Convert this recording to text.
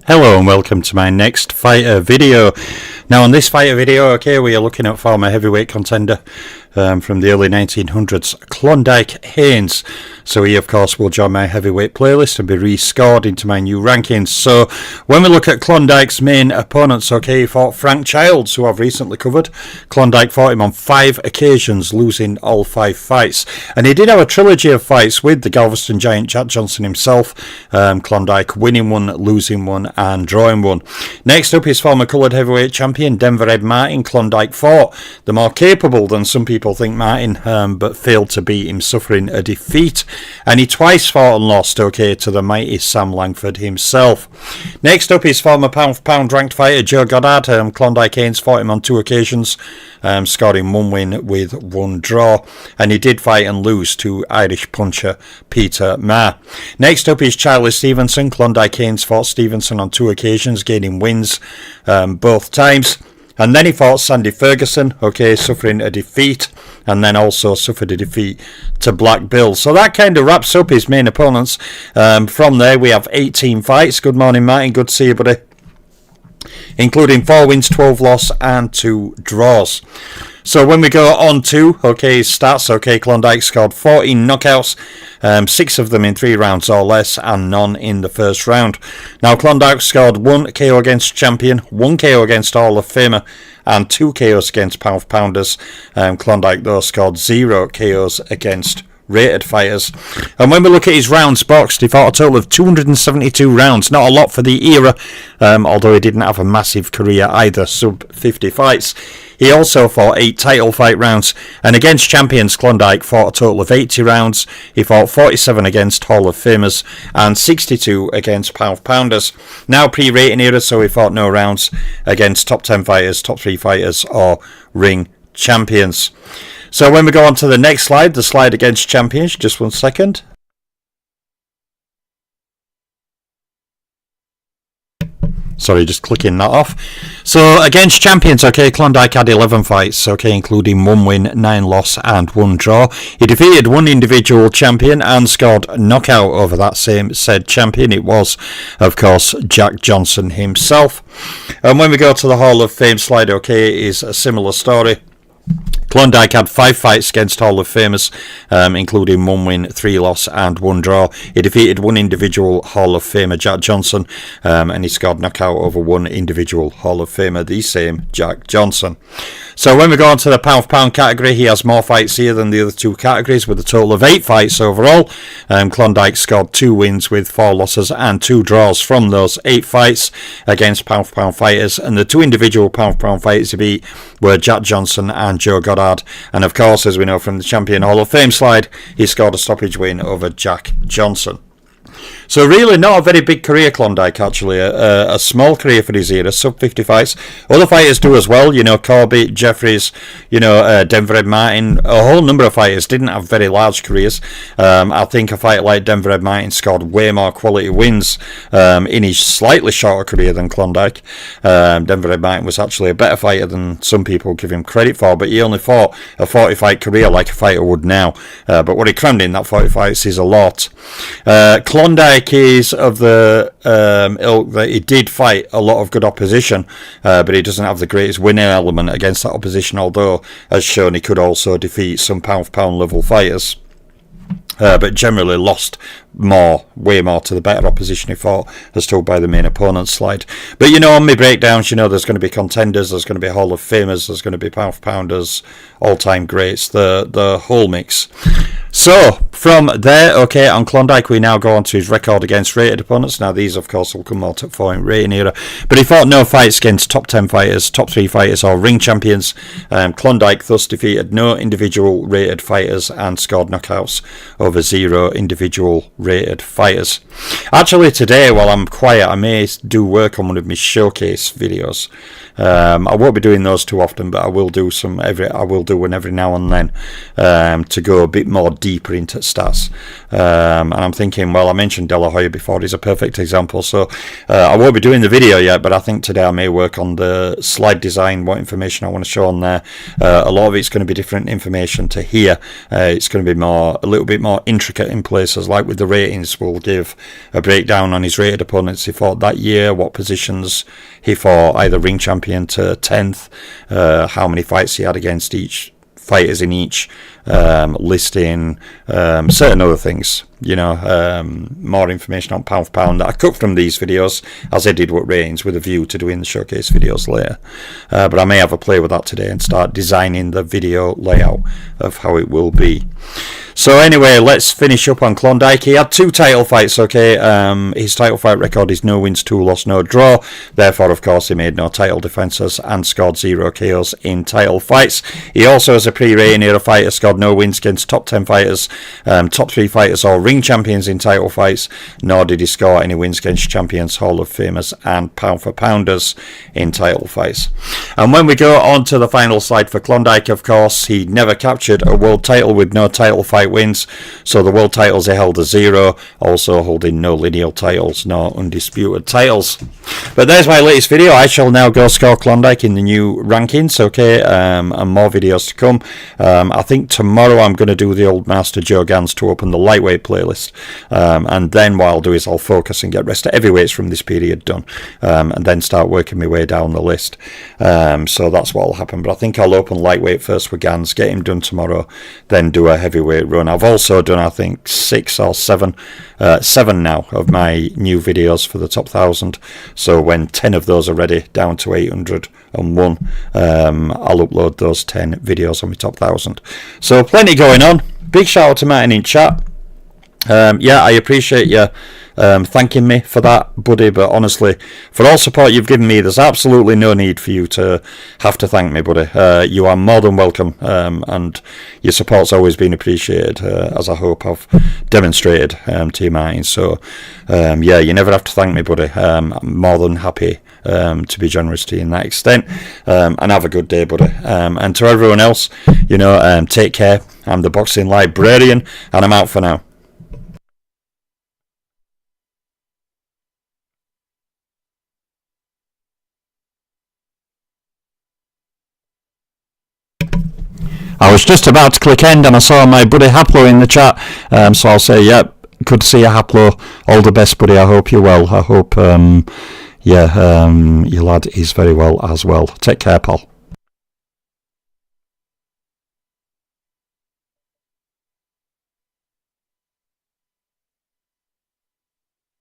Hello and welcome to my next fighter video. Now on this fighter video, okay, we are looking at former heavyweight contender from the early 1900s, Klondike Haynes. So he of course will join my heavyweight playlist and be rescored into my new rankings. So when we look at Klondike's main opponents, okay, he fought Frank Childs, who I've recently covered. Klondike fought him on 5 occasions, losing all 5 fights. And he did have a trilogy of fights with the Galveston Giant Jack Johnson himself. Klondike winning one, losing one and drawing one. Next up is former coloured heavyweight champion Denver Ed Martin. Klondike fought the more capable than some people think Martin, but failed to beat him, suffering a defeat. And he twice fought and lost, okay, to the mighty Sam Langford himself. Next up is former pound for pound ranked fighter Joe Goddard. Klondike Haynes fought him on 2 occasions, scoring 1 win with 1 draw. And he did fight and lose to Irish puncher Peter Maher. Next up is Charlie Stevenson. Klondike Haynes fought Stevenson on 2 occasions, gaining wins both times. And then he fought Sandy Ferguson, okay, suffering a defeat, and then also suffered a defeat to Black Bill. So that kind of wraps up his main opponents. From there, we have 18 fights. Good morning, Martin. Good to see you, buddy. Including 4 wins, 12 loss, and 2 draws. So when we go on to, okay, stats, okay, Klondike scored 14 knockouts, 6 of them in 3 rounds or less, and none in the first round. Now, Klondike scored 1 KO against champion, 1 KO against Hall of Famer, and 2 KOs against pound for pounders. Klondike, though, scored 0 KOs against rated fighters. And when we look at his rounds boxed, he fought a total of 272 rounds. Not a lot for the era, although he didn't have a massive career either, sub 50 fights. He also fought 8 title fight rounds, and against champions, Klondike fought a total of 80 rounds. He fought 47 against Hall of Famers and 62 against pound pounders. Now pre-rating era, so he fought no rounds against top 10 fighters, top 3 fighters, or ring champions. So when we go on to the next slide, the slide against champions, just 1 second. Sorry, just clicking that off. So against champions, okay, Klondike had 11 fights, okay, including 1 win, 9 loss and 1 draw. He defeated 1 individual champion and scored knockout over that same said champion. It was, of course, Jack Johnson himself. And when we go to the Hall of Fame slide, okay, it is a similar story. Klondike had 5 fights against Hall of Famers, including 1 win, 3 loss and 1 draw. He defeated 1 individual Hall of Famer, Jack Johnson, and he scored knockout over 1 individual Hall of Famer, the same Jack Johnson. So when we go on to the pound for pound category, he has more fights here than the other 2 categories, with a total of 8 fights overall. Klondike scored 2 wins with 4 losses and 2 draws from those 8 fights against pound for pound fighters, and the 2 individual pound for pound fighters he beat were Jack Johnson and Joe Goddard. And of course, as we know from the Champion Hall of Fame slide, he scored a stoppage win over Jack Johnson. So really not a very big career, Klondike, actually. A small career for his era, sub 50 fights. Other fighters do as well, you know, Corby, Jeffries, you know, Denver Ed Martin. A whole number of fighters didn't have very large careers. I think a fighter like Denver Ed Martin scored way more quality wins in his slightly shorter career than Klondike. Denver Ed Martin was actually a better fighter than some people give him credit for, but he only fought a 40-fight career like a fighter would now. But what he crammed in that 40 fights is a lot. Klondike is of the ilk that he did fight a lot of good opposition, but he doesn't have the greatest winning element against that opposition, although, as shown, he could also defeat some pound for pound level fighters. But generally lost way more to the better opposition he fought, as told by the main opponent slide. But you know, on my breakdowns, you know, there's going to be contenders, there's going to be Hall of Famers, there's going to be pound for pounders, all-time greats, the whole mix. So from there, okay, on Klondike, we now go on to his record against rated opponents. Now these, of course, will come out at 4 in rating era, but he fought no fights against top 10 fighters, top 3 fighters, or ring champions. Klondike thus defeated no individual rated fighters and scored knockouts over 0 individual rated fighters. Actually, today, while I'm quiet, I may do work on one of my showcase videos. I won't be doing those too often, but I will do one every now and then to go a bit more deeper into stats. And I'm thinking, well, I mentioned De La Hoya before, he's a perfect example, so I won't be doing the video yet, but I think today I may work on the slide design, what information I want to show on there. A lot of it's going to be different information to here. It's going to be a little bit more intricate in places, like with the ratings, we'll give a breakdown on his rated opponents he fought that year, what positions he fought, either ring champion to 10th, how many fights he had against each fighters in each listing, certain other things, more information on pound for pound that I cut from these videos, as I did with ratings, with a view to doing the showcase videos later. But I may have a play with that today and start designing the video layout of how it will be. So anyway, let's finish up on Klondike. He had 2 title fights, okay. His title fight record is no wins, 2 loss, no draw. Therefore, of course, he made no title defences and scored 0 KOs in title fights. He also, as a pre-Reign era fighter, scored no wins against top 10 fighters, top 3 fighters or ring champions in title fights, nor did he score any wins against champions, Hall of Famers and pound for pounders in title fights. And when we go on to the final slide for Klondike, of course, he never captured a world title with no title fight wins, so the world titles he held are 0, also holding no lineal titles nor undisputed titles. But there's my latest video. I shall now go score Klondike in the new rankings, okay, and more videos to come. I think tomorrow I'm going to do the old master Joe Gans to open the lightweight playlist, and then what I'll do is I'll focus and get rest of heavyweights from this period done, and then start working my way down the list. So that's what will happen, but I think I'll open lightweight first with Gans, get him done tomorrow, then do a heavyweight run. I've also done, I think, 6 or 7 now of my new videos for the top 1000, so when 10 of those are ready, down to 801, I'll upload those 10 videos on my top 1000. So plenty going on. Big shout out to Martin in chat. Yeah, I appreciate you thanking me for that, buddy, but honestly, for all support you've given me, there's absolutely no need for you to have to thank me, buddy. You are more than welcome, and your support's always been appreciated, as I hope I've demonstrated to you, Martin. So yeah, you never have to thank me, buddy. I'm more than happy to be generous to you in that extent, and have a good day, buddy. And to everyone else, take care. I'm the Boxing Librarian, and I'm out for now. I was just about to click end and I saw my buddy Haplo in the chat, so I'll say, yep, good to see you, Haplo. All the best, buddy. I hope you're well. I hope, your lad is very well as well. Take care, pal.